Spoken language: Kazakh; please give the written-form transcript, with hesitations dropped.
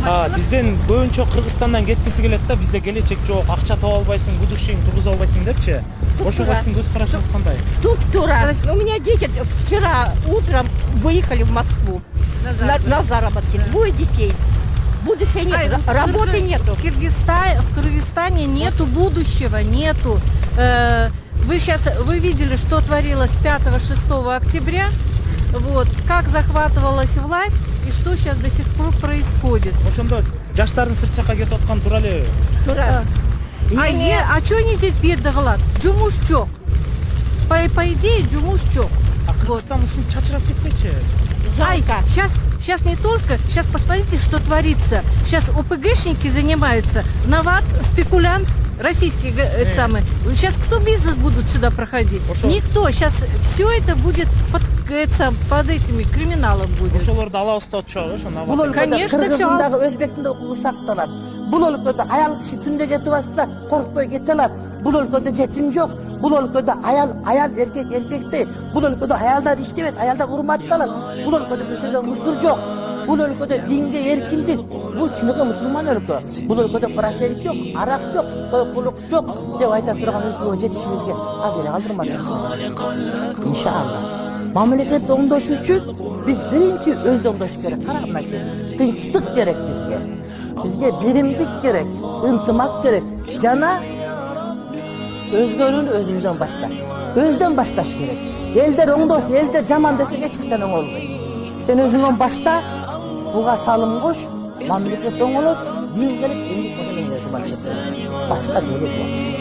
Бизден көбүнчө Кыргызстандан кеткиси келет да, бизде келечек жок, акча таба албайсың, будущийиңди тургуза албайсың депчи. Ошого сиздин көз карашыңыз кандай? Туп-тура. У меня дети вчера утром выехали в Москву на заработки. Двое детей. Будущего нет, работы нету. В Кыргызстане нету будущего, нету. Вы видели, что творилось 5-6 октября, вот, как захватывалась власть и что сейчас до сих пор происходит. Ошондо жаштардын сырт жакка кетип атканы туура элеби? Тура. А что они здесь бедно кылат? Жумуш жок. По идее, жумуш жок. Кыргызстан ушун чачырап кетсечи. Жалко. Сейчас не только, сейчас посмотрите, что творится. Сейчас ОПГшники занимаются, нават, спекулянт, российский самый. Сейчас кто бизнес будут сюда проходить? Никто. Сейчас все это будет под этими криминалом будет. Ошолорду алабыз деп атышабы, ошо нават. Конечно, все. Кыргызстандагы өзбектин да укугу сакталат. Бул өлкөдө аял киши түндө кетип атса коркпой кете алат. Бул өлкөдө жетим жок. Бул өлкөдө аял эркек эркектей. Бул өлкөдө аялдар иштебейт, аялдар урматталат. Бул өлкөдө бир жерде мусур жок. Бул өлкөдө динге эркиндик. Бул чыныгы мусулман өлкө. Бул өлкөдө процент жок, арак жок, койкулук жок деп айта турган өлкөгө жетишибизге аз эле калтырмады. Иншалла. Мамлекет оңдош үчүн биз биринчи өз оңдош керек. Карагына тынчтык керек бизге. Бизге биримдик керек, ынтымак керек. Жана өзгөрүүнү өзүңдөн башла. Өздөн башташ керек. Элдер оңдош, элдер жаман десе эч качан оңолбойт. Сен өзүңдөн башта, буга салым кош, мамлекет оңолот, дин керек, эмгек менен башка жолу жок.